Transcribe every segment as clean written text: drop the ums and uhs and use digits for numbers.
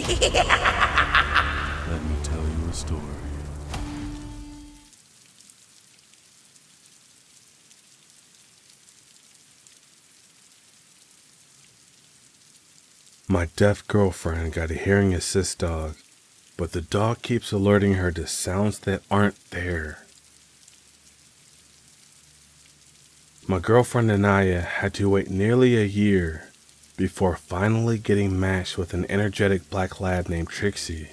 Let me tell you a story. My deaf girlfriend got a hearing assist dog, but the dog keeps alerting her to sounds that aren't there. My girlfriend Anaya had to wait nearly a year before finally getting matched with an energetic black lab named Trixie.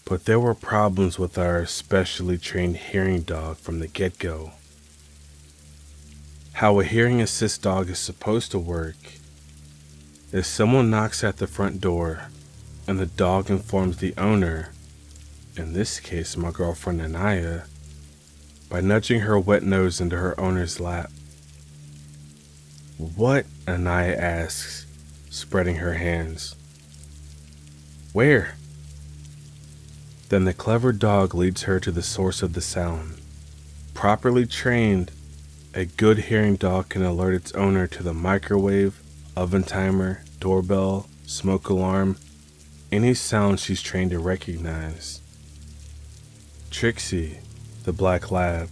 But there were problems with our specially trained hearing dog from the get-go. How a hearing assist dog is supposed to work is someone knocks at the front door and the dog informs the owner, in this case my girlfriend Anaya, by nudging her wet nose into her owner's lap. "What?" Anaya asks, spreading her hands. "Where?" Then the clever dog leads her to the source of the sound. Properly trained, a good hearing dog can alert its owner to the microwave, oven timer, doorbell, smoke alarm, any sound she's trained to recognize. Trixie, the black lab,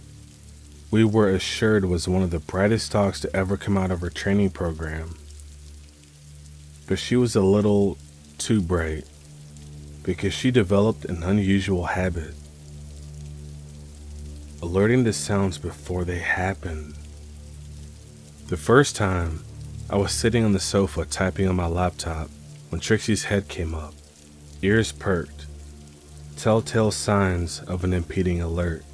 we were assured was one of the brightest dogs to ever come out of her training program. But she was a little too bright because she developed an unusual habit: alerting to sounds before they happen. The first time, I was sitting on the sofa typing on my laptop when Trixie's head came up, ears perked, telltale signs of an impending alert.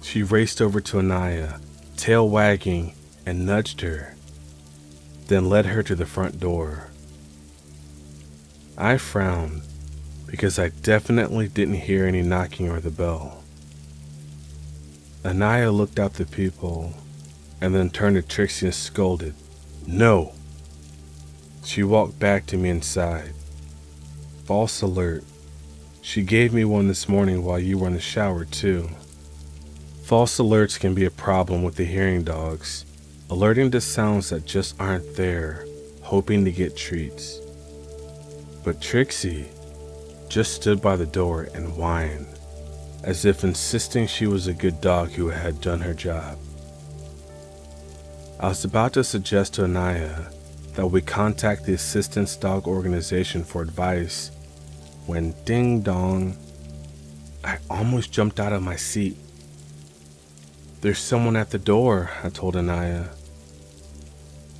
She raced over to Anaya, tail wagging, and nudged her, then led her to the front door. I frowned because I definitely didn't hear any knocking or the bell. Anaya looked out the peephole and then turned to Trixie and scolded, "No!" She walked back to me inside. False alert. She gave me one this morning while you were in the shower too. False alerts can be a problem with the hearing dogs, alerting to sounds that just aren't there, hoping to get treats. But Trixie just stood by the door and whined, as if insisting she was a good dog who had done her job. I was about to suggest to Anaya that we contact the assistance dog organization for advice when ding dong, I almost jumped out of my seat. "There's someone at the door," I told Anaya.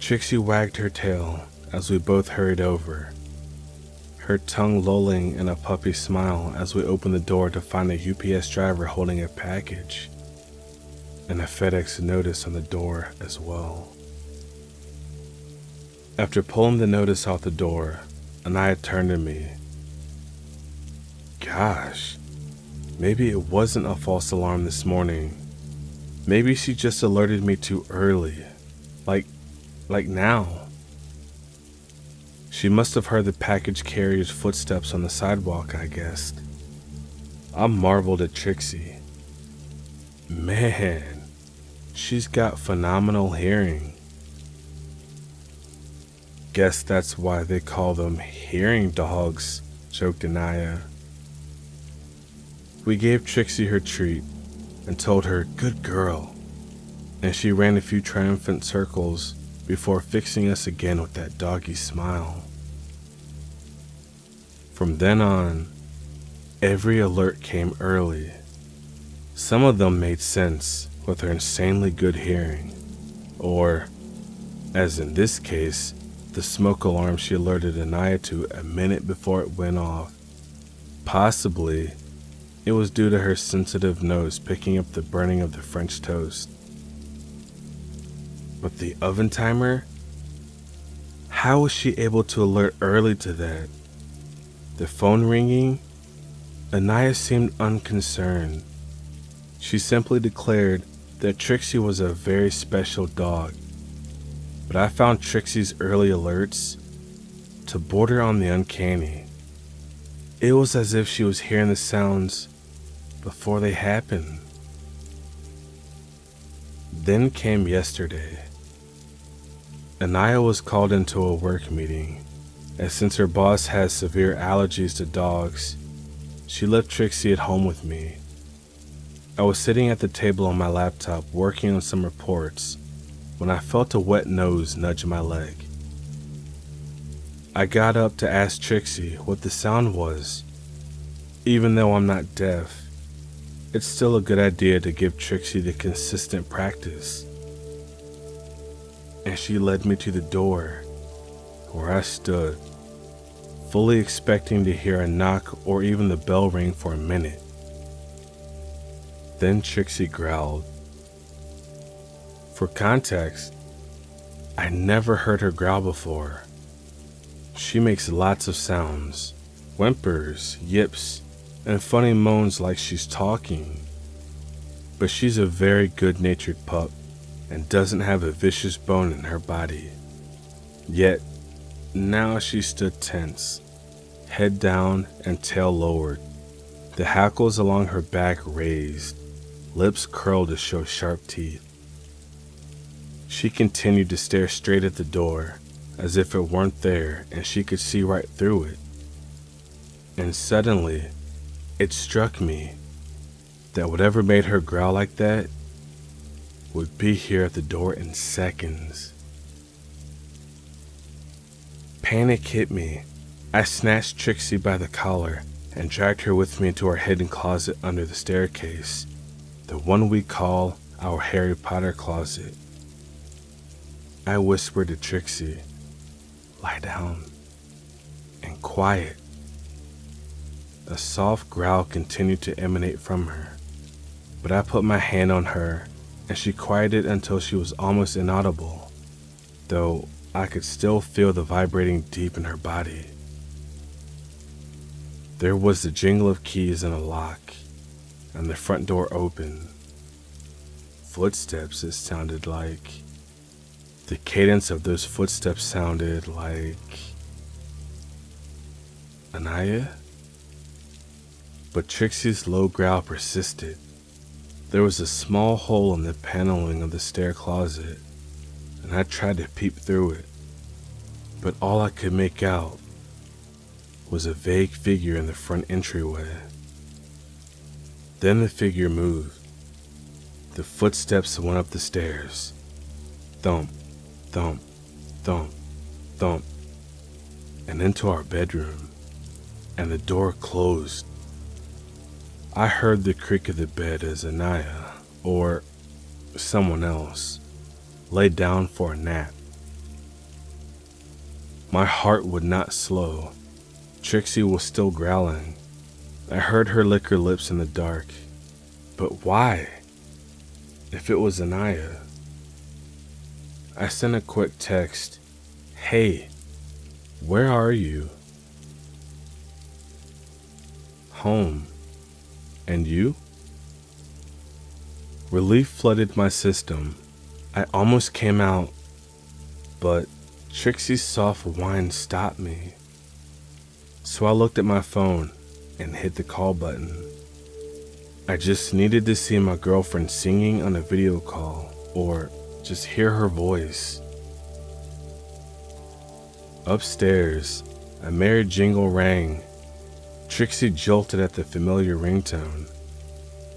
Trixie wagged her tail as we both hurried over, her tongue lolling in a puppy smile as we opened the door to find a UPS driver holding a package and a FedEx notice on the door as well. After pulling the notice off the door, Anaya turned to me. "Gosh, maybe it wasn't a false alarm this morning. Maybe she just alerted me too early, like now." She must have heard the package carrier's footsteps on the sidewalk, I guessed. I marveled at Trixie. Man, she's got phenomenal hearing. "Guess that's why they call them hearing dogs," joked Anaya. We gave Trixie her treat and told her, "Good girl," and she ran a few triumphant circles before fixing us again with that doggy smile. From then on, every alert came early. Some of them made sense with her insanely good hearing, or, as in this case, the smoke alarm she alerted Anaya to a minute before it went off. Possibly, it was due to her sensitive nose picking up the burning of the French toast. But the oven timer? How was she able to alert early to that? The phone ringing? Anaya seemed unconcerned. She simply declared that Trixie was a very special dog. But I found Trixie's early alerts to border on the uncanny. It was as if she was hearing the sounds before they happened. Then came yesterday. Anaya was called into a work meeting, and since her boss has severe allergies to dogs, she left Trixie at home with me. I was sitting at the table on my laptop working on some reports when I felt a wet nose nudge my leg. I got up to ask Trixie what the sound was. Even though I'm not deaf, it's still a good idea to give Trixie the consistent practice. And she led me to the door, where I stood, fully expecting to hear a knock or even the bell ring for a minute. Then Trixie growled. For context, I never heard her growl before. She makes lots of sounds, whimpers, yips, and funny moans like she's talking. But she's a very good-natured pup and doesn't have a vicious bone in her body. Yet, now she stood tense, head down and tail lowered, the hackles along her back raised, lips curled to show sharp teeth. She continued to stare straight at the door, as if it weren't there and she could see right through it. And suddenly, it struck me that whatever made her growl like that would be here at the door in seconds. Panic hit me. I snatched Trixie by the collar and dragged her with me into our hidden closet under the staircase, the one we call our Harry Potter closet. I whispered to Trixie, "Lie down and quiet." A soft growl continued to emanate from her, but I put my hand on her and she quieted until she was almost inaudible, though I could still feel the vibrating deep in her body. There was the jingle of keys in a lock, and the front door opened. Footsteps, it sounded like. The cadence of those footsteps sounded like Anaya? But Trixie's low growl persisted. There was a small hole in the paneling of the stair closet, and I tried to peep through it, but all I could make out was a vague figure in the front entryway. Then the figure moved. The footsteps went up the stairs. Thump, thump, thump, thump, and into our bedroom, and the door closed. I heard the creak of the bed as Anaya, or someone else, lay down for a nap. My heart would not slow. Trixie was still growling. I heard her lick her lips in the dark. But why? If it was Anaya. I sent a quick text. "Hey, where are you?" "Home. And you?" Relief flooded my system. I almost came out, but Trixie's soft whine stopped me. So I looked at my phone and hit the call button. I just needed to see my girlfriend singing on a video call, or just hear her voice. Upstairs, a merry jingle rang. Trixie jolted at the familiar ringtone.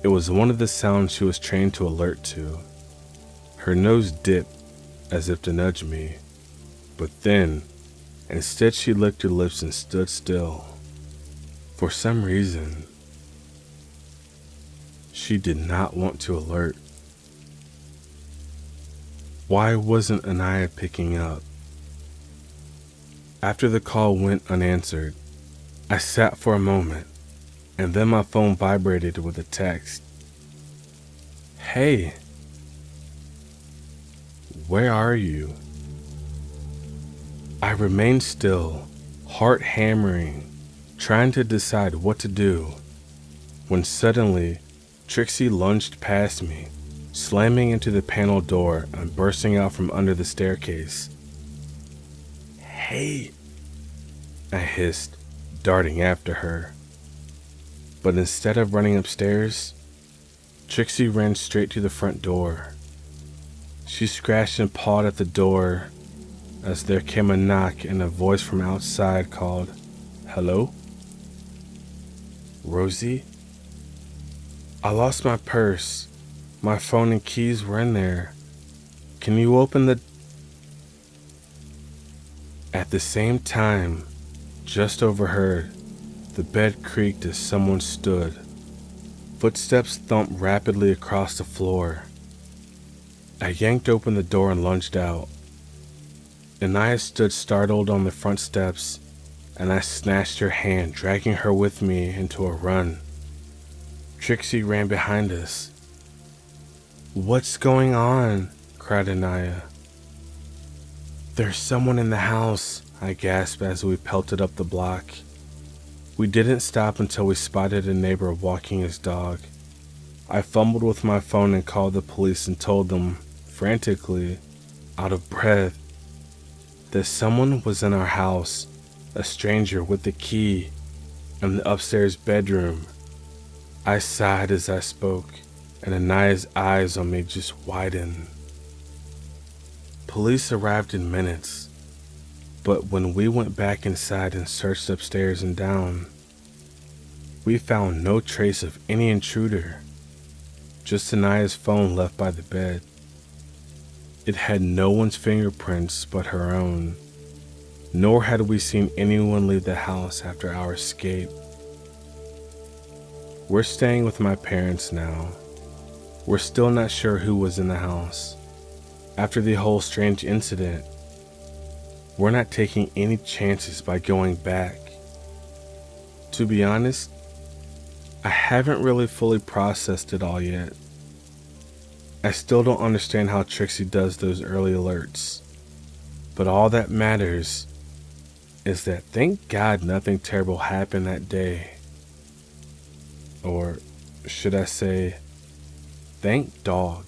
It was one of the sounds she was trained to alert to. Her nose dipped as if to nudge me, but then, instead she licked her lips and stood still. For some reason, she did not want to alert. Why wasn't Anaya picking up? After the call went unanswered, I sat for a moment, and then my phone vibrated with a text. "Hey, where are you?" I remained still, heart hammering, trying to decide what to do, when suddenly Trixie lunged past me, slamming into the panel door and bursting out from under the staircase. "Hey," I hissed, darting after her. But instead of running upstairs, Trixie ran straight to the front door. She scratched and pawed at the door as there came a knock and a voice from outside called, "Hello? Rosie? I lost my purse. My phone and keys were in there. Can you open the..." At the same time, just overheard, the bed creaked as someone stood. Footsteps thumped rapidly across the floor. I yanked open the door and lunged out. Anaya stood startled on the front steps, and I snatched her hand, dragging her with me into a run. Trixie ran behind us. "What's going on?" cried Anaya. "There's someone in the house," I gasped as we pelted up the block. We didn't stop until we spotted a neighbor walking his dog. I fumbled with my phone and called the police and told them, frantically, out of breath, that someone was in our house, a stranger with the key, in the upstairs bedroom. I sighed as I spoke, and Anaya's eyes on me just widened. Police arrived in minutes, but when we went back inside and searched upstairs and down, we found no trace of any intruder, just Anaya's phone left by the bed. It had no one's fingerprints but her own, nor had we seen anyone leave the house after our escape. We're staying with my parents now. We're still not sure who was in the house. After the whole strange incident, we're not taking any chances by going back. To be honest, I haven't really fully processed it all yet. I still don't understand how Trixie does those early alerts. But all that matters is that thank God nothing terrible happened that day. Or should I say, thank dog.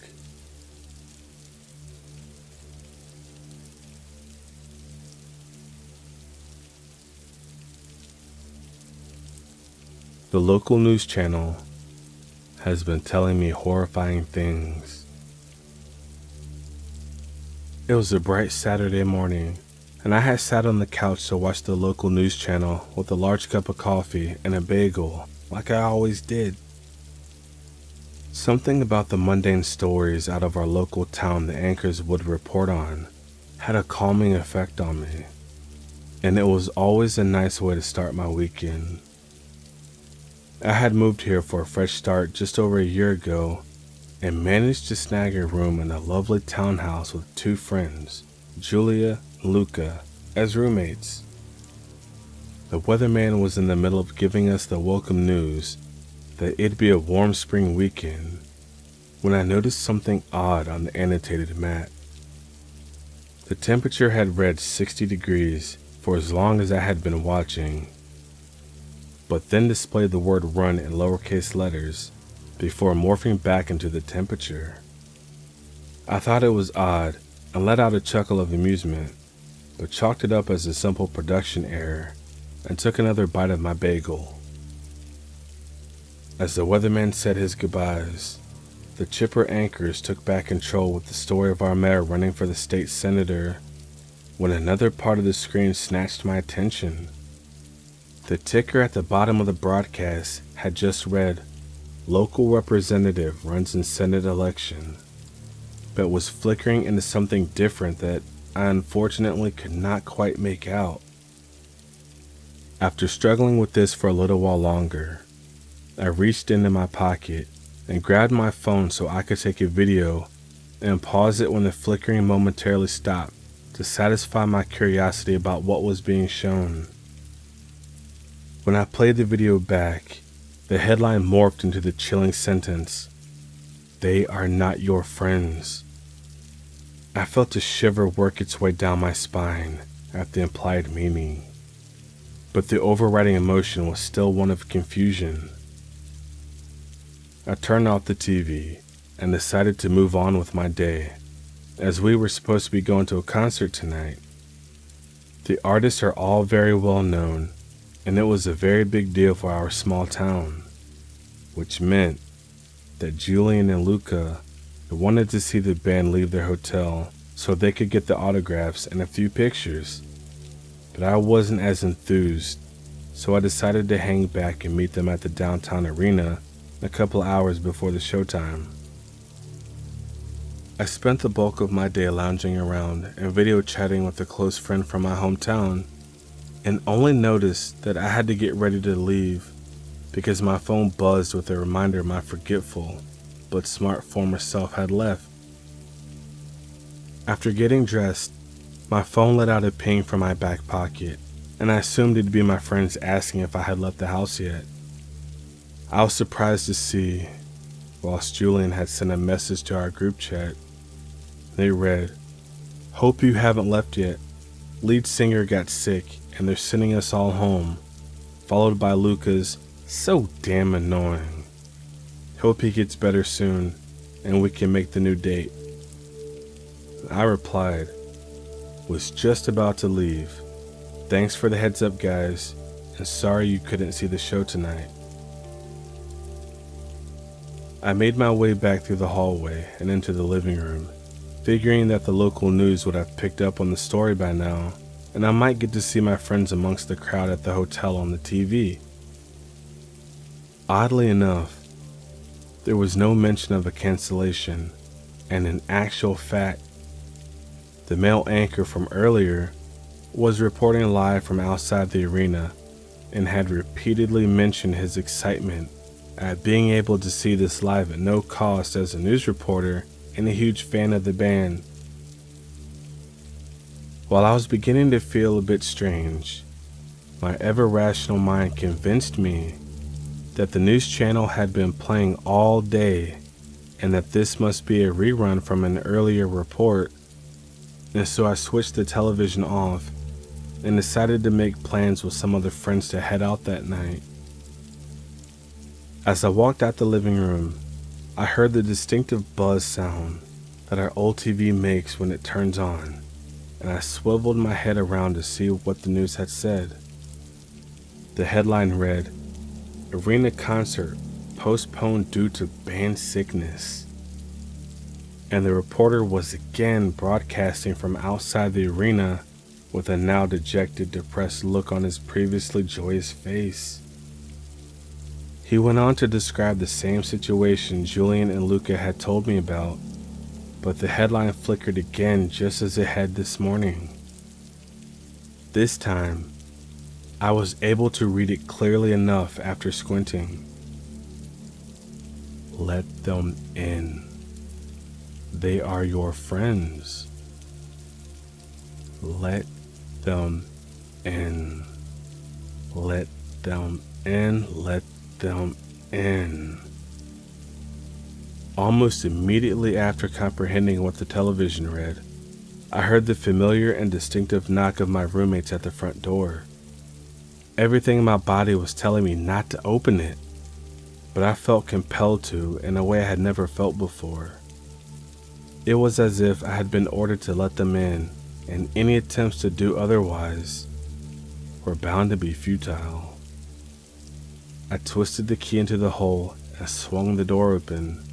The local news channel has been telling me horrifying things. It was a bright Saturday morning, and I had sat on the couch to watch the local news channel with a large cup of coffee and a bagel, like I always did. Something about the mundane stories out of our local town the anchors would report on had a calming effect on me, and it was always a nice way to start my weekend. I had moved here for a fresh start just over a year ago and managed to snag a room in a lovely townhouse with two friends, Julia and Luca, as roommates. The weatherman was in the middle of giving us the welcome news that it'd be a warm spring weekend when I noticed something odd on the annotated map. The temperature had read 60 degrees for as long as I had been watching, but then displayed the word run in lowercase letters before morphing back into the temperature. I thought it was odd and let out a chuckle of amusement, but chalked it up as a simple production error and took another bite of my bagel. As the weatherman said his goodbyes, the chipper anchors took back control with the story of our mayor running for the state senator when another part of the screen snatched my attention. The ticker at the bottom of the broadcast had just read, "Local representative runs in Senate election," but was flickering into something different that I unfortunately could not quite make out. After struggling with this for a little while longer, I reached into my pocket and grabbed my phone so I could take a video and pause it when the flickering momentarily stopped to satisfy my curiosity about what was being shown. When I played the video back, the headline morphed into the chilling sentence, "They are not your friends." I felt a shiver work its way down my spine at the implied meaning, but the overriding emotion was still one of confusion. I turned off the TV and decided to move on with my day, as we were supposed to be going to a concert tonight. The artists are all very well known, and it was a very big deal for our small town, which meant that Julian and Luca wanted to see the band leave their hotel so they could get the autographs and a few pictures. But I wasn't as enthused, so I decided to hang back and meet them at the downtown arena a couple hours before the showtime. I spent the bulk of my day lounging around and video chatting with a close friend from my hometown, and only noticed that I had to get ready to leave because my phone buzzed with a reminder my forgetful but smart former self had left. After getting dressed, my phone let out a ping from my back pocket, and I assumed it'd be my friends asking if I had left the house yet. I was surprised to see, whilst Julian had sent a message to our group chat, they read, "Hope you haven't left yet. Lead singer got sick and they're sending us all home," followed by Luca's, "So damn annoying. Hope he gets better soon and we can make the new date." I replied, "Was just about to leave. Thanks for the heads up, guys, and sorry you couldn't see the show tonight." I made my way back through the hallway and into the living room, figuring that the local news would have picked up on the story by now, and I might get to see my friends amongst the crowd at the hotel on the TV. Oddly enough, there was no mention of a cancellation, and in actual fact, the male anchor from earlier was reporting live from outside the arena and had repeatedly mentioned his excitement at being able to see this live at no cost as a news reporter and a huge fan of the band. While I was beginning to feel a bit strange, my ever-rational mind convinced me that the news channel had been playing all day and that this must be a rerun from an earlier report, and so I switched the television off and decided to make plans with some other friends to head out that night. As I walked out the living room, I heard the distinctive buzz sound that our old TV makes when it turns on, and I swiveled my head around to see what the news had said. The headline read, "Arena concert postponed due to band sickness," and the reporter was again broadcasting from outside the arena with a now dejected, depressed look on his previously joyous face. He went on to describe the same situation Julian and Luca had told me about, but the headline flickered again just as it had this morning. This time, I was able to read it clearly enough after squinting. "Let them in. They are your friends. Let them in. Let them in. Let them in." Almost immediately after comprehending what the television read, I heard the familiar and distinctive knock of my roommates at the front door. Everything in my body was telling me not to open it, but I felt compelled to in a way I had never felt before. It was as if I had been ordered to let them in, and any attempts to do otherwise were bound to be futile. I twisted the key into the hole and swung the door open.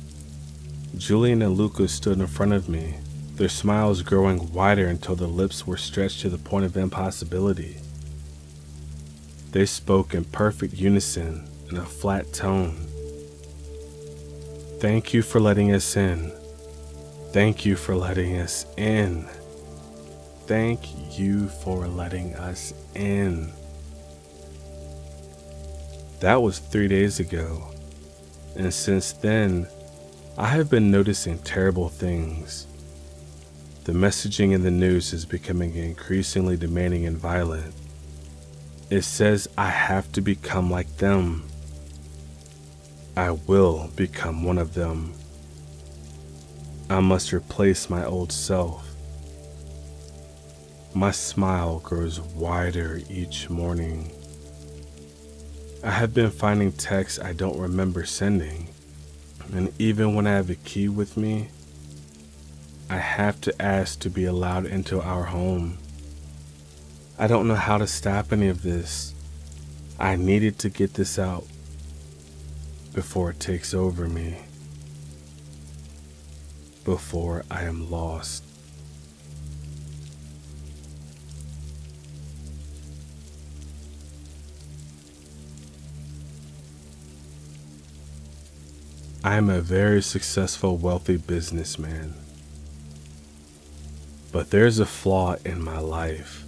Julian and Luca stood in front of me, their smiles growing wider until the lips were stretched to the point of impossibility. They spoke in perfect unison in a flat tone. "Thank you for letting us in. Thank you for letting us in. Thank you for letting us in." That was 3 days ago, and since then, I have been noticing terrible things. The messaging in the news is becoming increasingly demanding and violent. It says I have to become like them. I will become one of them. I must replace my old self. My smile grows wider each morning. I have been finding texts I don't remember sending, and even when I have a key with me, I have to ask to be allowed into our home. I don't know how to stop any of this. I needed to get this out before it takes over me, before I am lost. I am a very successful, wealthy businessman. But there's a flaw in my life.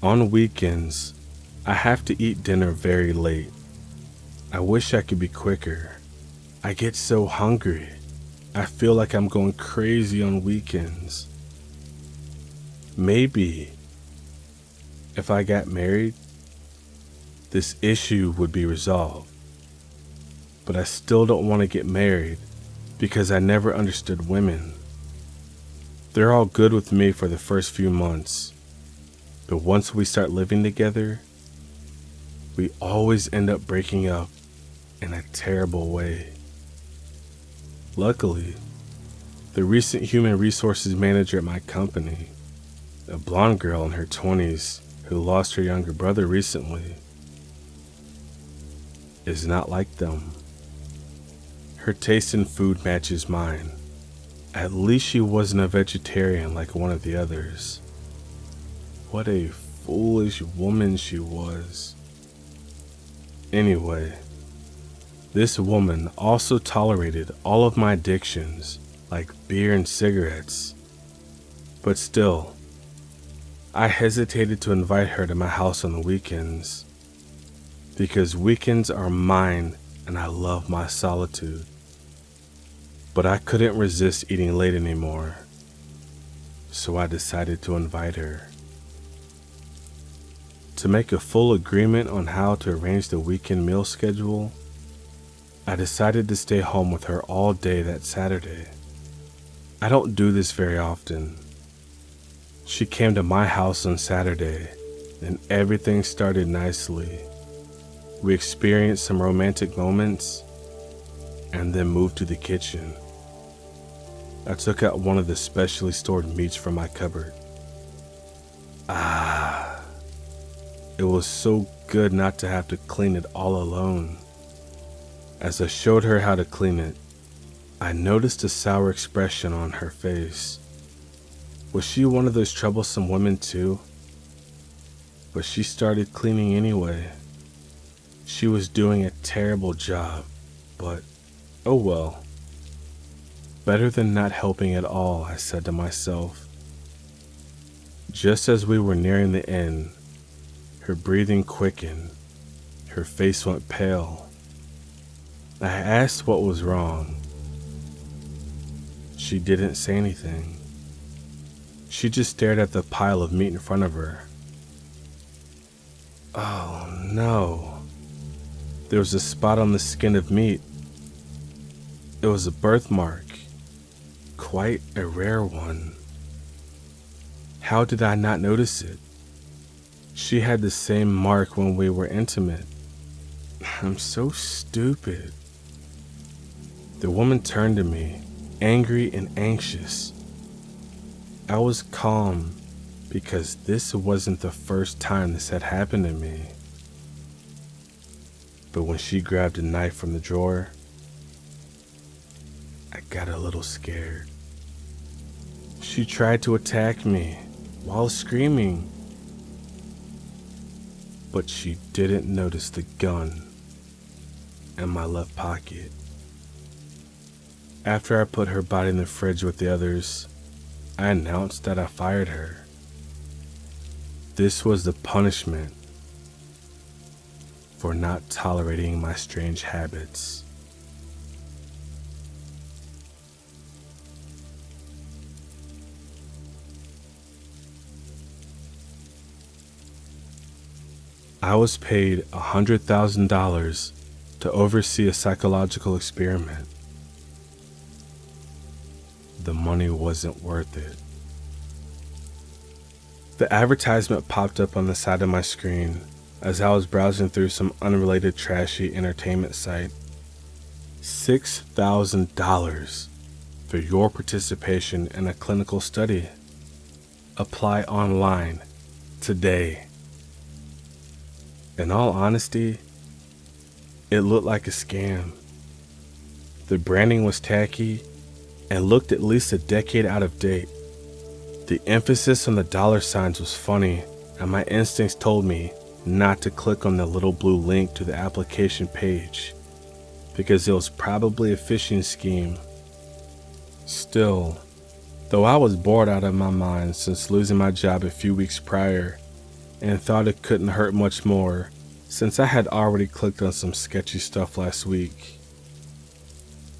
On weekends, I have to eat dinner very late. I wish I could be quicker. I get so hungry. I feel like I'm going crazy on weekends. Maybe if I got married, this issue would be resolved. But I still don't want to get married because I never understood women. They're all good with me for the first few months. But once we start living together, we always end up breaking up in a terrible way. Luckily, the recent human resources manager at my company, a blonde girl in her 20s who lost her younger brother recently, is not like them. Her taste in food matches mine. At least she wasn't a vegetarian like one of the others. What a foolish woman she was. Anyway, this woman also tolerated all of my addictions, like beer and cigarettes. But still, I hesitated to invite her to my house on the weekends, because weekends are mine and I love my solitude. But I couldn't resist eating late anymore, so I decided to invite her. To make a full agreement on how to arrange the weekend meal schedule, I decided to stay home with her all day that Saturday. I don't do this very often. She came to my house on Saturday, and everything started nicely. We experienced some romantic moments, and then moved to the kitchen. I took out one of the specially stored meats from my cupboard. It was so good not to have to clean it all alone. As I showed her how to clean it, I noticed a sour expression on her face. Was she one of those troublesome women too? But she started cleaning anyway. She was doing a terrible job, but oh well. Better than not helping at all, I said to myself. Just as we were nearing the end, her breathing quickened, her face went pale. I asked what was wrong. She didn't say anything. She just stared at the pile of meat in front of her. Oh no. There was a spot on the skin of meat. It was a birthmark, quite a rare one. How did I not notice it? She had the same mark when we were intimate. I'm so stupid. The woman turned to me, angry and anxious. I was calm because this wasn't the first time this had happened to me. But when she grabbed a knife from the drawer, I got a little scared. She tried to attack me while screaming, but she didn't notice the gun in my left pocket. After I put her body in the fridge with the others, I announced that I fired her. This was the punishment for not tolerating my strange habits. I was paid $100,000 to oversee a psychological experiment. The money wasn't worth it. The advertisement popped up on the side of my screen as I was browsing through some unrelated trashy entertainment site. $6,000 for your participation in a clinical study. Apply online today. In all honesty, it looked like a scam. The branding was tacky and looked at least a decade out of date. The emphasis on the dollar signs was funny, and my instincts told me not to click on the little blue link to the application page because it was probably a phishing scheme. Still, though I was bored out of my mind since losing my job a few weeks prior and thought it couldn't hurt much more since I had already clicked on some sketchy stuff last week,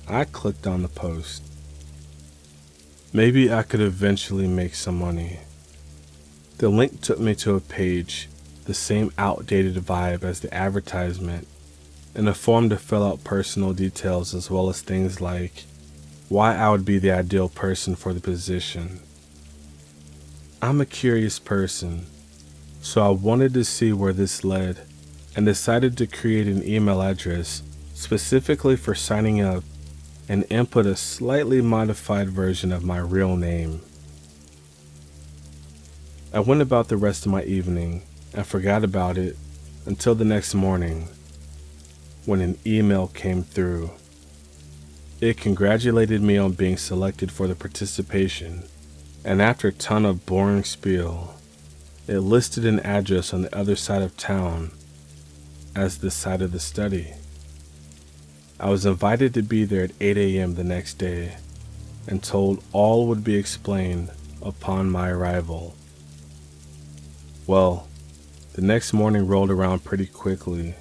I clicked on the post. Maybe I could eventually make some money. The link took me to a page, the same outdated vibe as the advertisement, and a form to fill out personal details as well as things like why I would be the ideal person for the position. I'm a curious person, so I wanted to see where this led and decided to create an email address specifically for signing up and input a slightly modified version of my real name. I went about the rest of my evening and forgot about it until the next morning when an email came through. It congratulated me on being selected for the participation, and after a ton of boring spiel, it listed an address on the other side of town as the site of the study. I was invited to be there at 8 a.m. the next day and told all would be explained upon my arrival. Well, the next morning rolled around pretty quickly.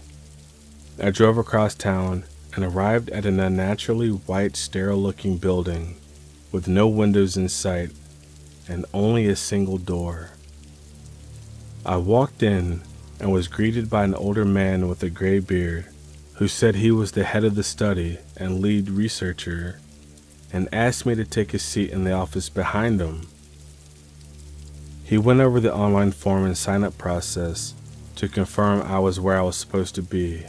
I drove across town and arrived at an unnaturally white, sterile-looking building with no windows in sight and only a single door. I walked in and was greeted by an older man with a gray beard who said he was the head of the study and lead researcher and asked me to take a seat in the office behind him. He went over the online form and sign-up process to confirm I was where I was supposed to be.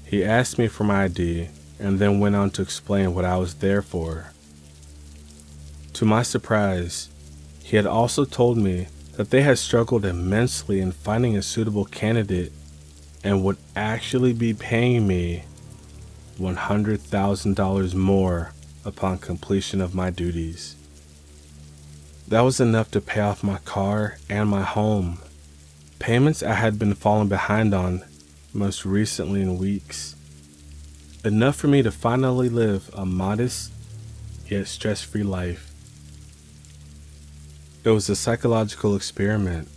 He asked me for my ID and then went on to explain what I was there for. To my surprise, he had also told me that they had struggled immensely in finding a suitable candidate and would actually be paying me $100,000 more upon completion of my duties. That was enough to pay off my car and my home, payments I had been falling behind on most recently in weeks. Enough for me to finally live a modest yet stress-free life. It was a psychological experiment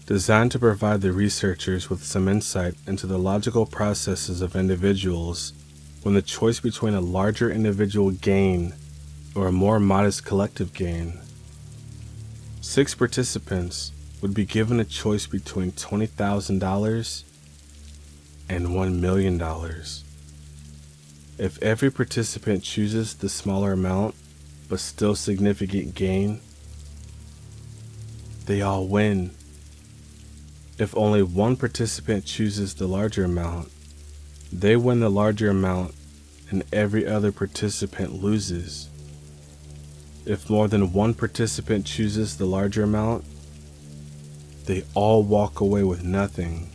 designed to provide the researchers with some insight into the logical processes of individuals when the choice between a larger individual gain or a more modest collective gain. 6 participants would be given a choice between $20,000 and $1 million. If every participant chooses the smaller amount but still significant gain, they all win. If only one participant chooses the larger amount, they win the larger amount and every other participant loses. If more than one participant chooses the larger amount, they all walk away with nothing.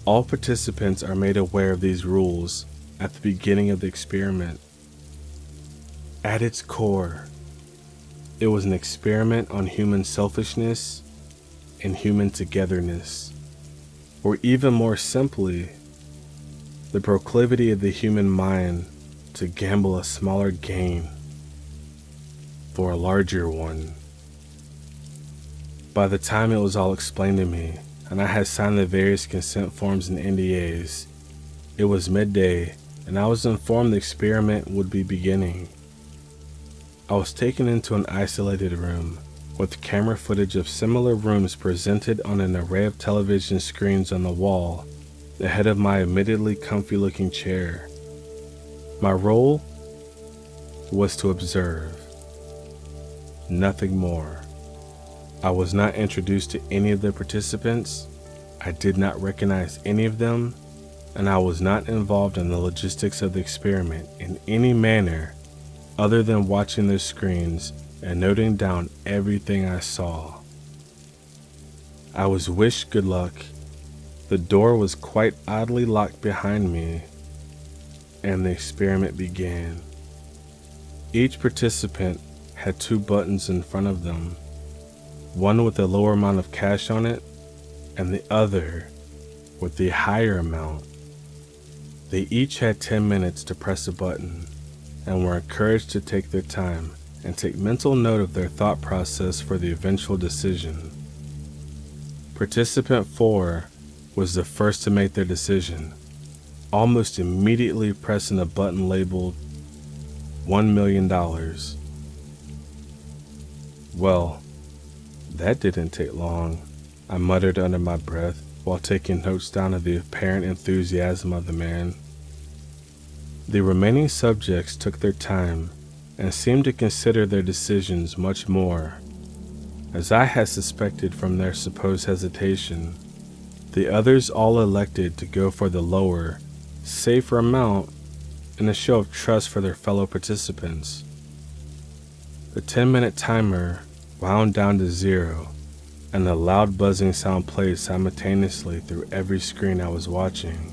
All participants are made aware of these rules at the beginning of the experiment. At its core, it was an experiment on human selfishness and human togetherness, or even more simply, the proclivity of the human mind to gamble a smaller gain for a larger one. By the time it was all explained to me, and I had signed the various consent forms and NDAs, it was midday, and I was informed the experiment would be beginning. I was taken into an isolated room with camera footage of similar rooms presented on an array of television screens on the wall ahead of my admittedly comfy-looking chair. My role was to observe, nothing more. I was not introduced to any of the participants, I did not recognize any of them, and I was not involved in the logistics of the experiment in any manner other than watching their screens and noting down everything I saw. I was wished good luck. The door was quite oddly locked behind me, and the experiment began. Each participant had 2 buttons in front of them, one with a lower amount of cash on it, and the other with the higher amount. They each had 10 minutes to press a button and were encouraged to take their time and take mental note of their thought process for the eventual decision. Participant 4 was the first to make their decision, almost immediately pressing a button labeled $1 million. Well, that didn't take long, I muttered under my breath while taking notes down of the apparent enthusiasm of the man. The remaining subjects took their time and seemed to consider their decisions much more. As I had suspected from their supposed hesitation, the others all elected to go for the lower, safer amount in a show of trust for their fellow participants. The 10-minute timer wound down to 0, and a loud buzzing sound played simultaneously through every screen I was watching.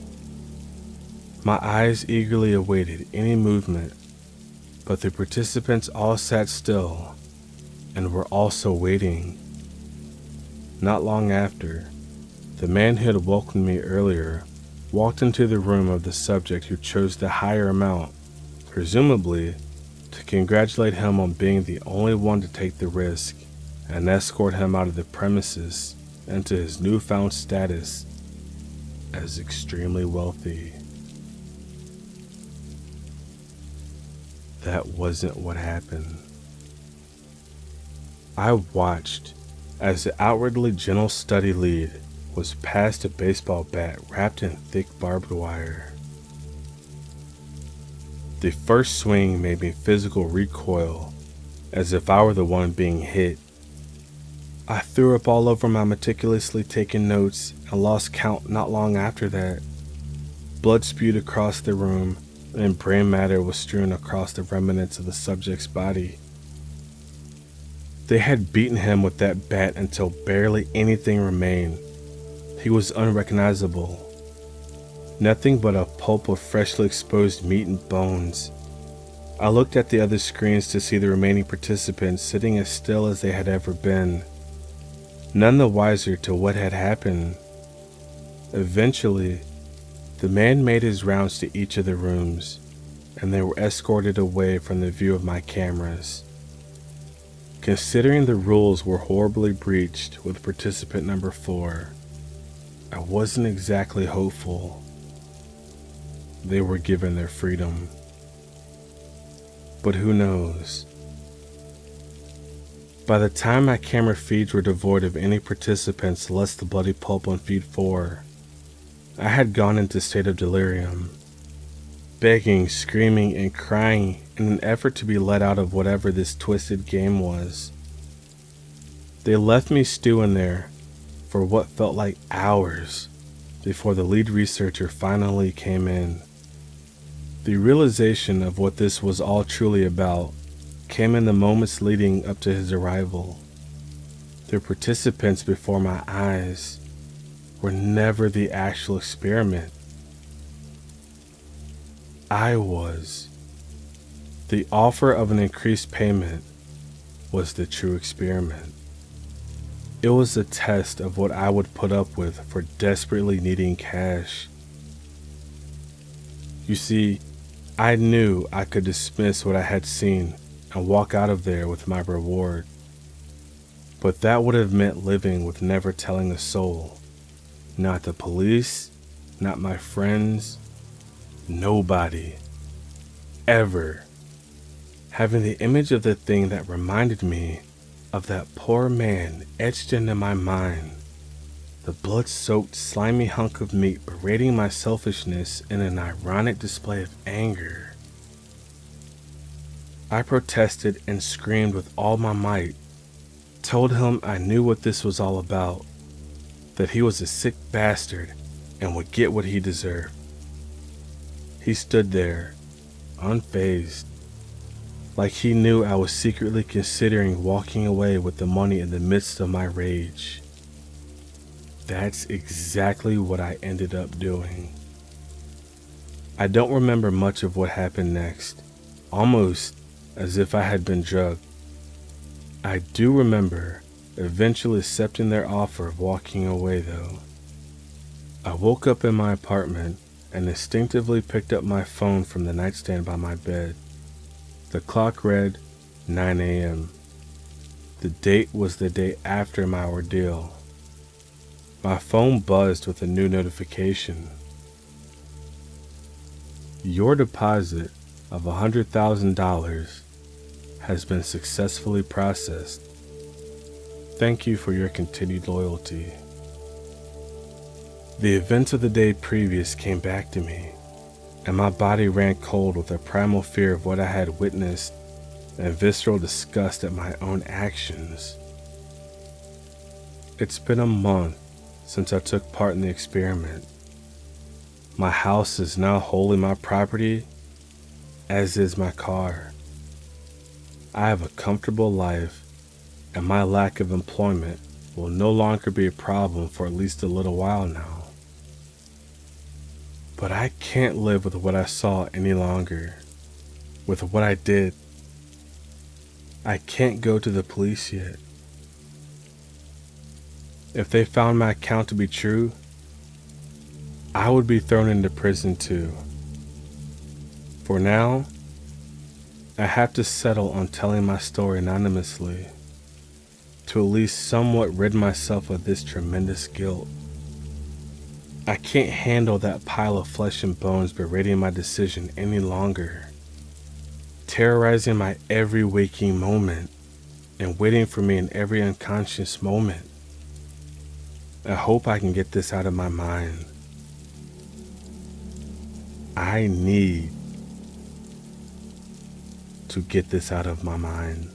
My eyes eagerly awaited any movement, but the participants all sat still and were also waiting. Not long after, the man who had welcomed me earlier walked into the room of the subject who chose the higher amount, presumably to congratulate him on being the only one to take the risk and escort him out of the premises into his newfound status as extremely wealthy. That wasn't what happened. I watched as the outwardly gentle study lead was passed a baseball bat wrapped in thick barbed wire. The first swing made me physical recoil, as if I were the one being hit. I threw up all over my meticulously taken notes and lost count not long after that. Blood spewed across the room, and brain matter was strewn across the remnants of the subject's body. They had beaten him with that bat until barely anything remained. He was unrecognizable. Nothing but a pulp of freshly exposed meat and bones. I looked at the other screens to see the remaining participants sitting as still as they had ever been, none the wiser to what had happened. Eventually, the man made his rounds to each of the rooms, and they were escorted away from the view of my cameras. Considering the rules were horribly breached with participant number 4, I wasn't exactly hopeful. They were given their freedom. But who knows? By the time my camera feeds were devoid of any participants less the bloody pulp on feed 4, I had gone into a state of delirium, begging, screaming, and crying in an effort to be let out of whatever this twisted game was. They left me stewing there for what felt like hours before the lead researcher finally came in. The realization of what this was all truly about came in the moments leading up to his arrival. The participants before my eyes were never the actual experiment. I was. The offer of an increased payment was the true experiment. It was a test of what I would put up with for desperately needing cash. You see, I knew I could dismiss what I had seen and walk out of there with my reward. But that would have meant living with never telling a soul. Not the police, not my friends, nobody. Ever. Having the image of the thing that reminded me of that poor man etched into my mind. The blood-soaked, slimy hunk of meat berating my selfishness in an ironic display of anger. I protested and screamed with all my might, told him I knew what this was all about, that he was a sick bastard and would get what he deserved. He stood there, unfazed, like he knew I was secretly considering walking away with the money in the midst of my rage. That's exactly what I ended up doing. I don't remember much of what happened next, almost as if I had been drugged. I do remember eventually accepting their offer of walking away though. I woke up in my apartment and instinctively picked up my phone from the nightstand by my bed. The clock read 9 a.m. The date was the day after my ordeal. My phone buzzed with a new notification. Your deposit of $100,000 has been successfully processed. Thank you for your continued loyalty. The events of the day previous came back to me, and my body ran cold with a primal fear of what I had witnessed and visceral disgust at my own actions. It's been a month since I took part in the experiment. My house is now wholly my property, as is my car. I have a comfortable life, and my lack of employment will no longer be a problem for at least a little while now. But I can't live with what I saw any longer, with what I did. I can't go to the police yet. If they found my account to be true, I would be thrown into prison too. For now, I have to settle on telling my story anonymously, to at least somewhat rid myself of this tremendous guilt. I can't handle that pile of flesh and bones berating my decision any longer, terrorizing my every waking moment and waiting for me in every unconscious moment. I hope I can get this out of my mind. I need to get this out of my mind.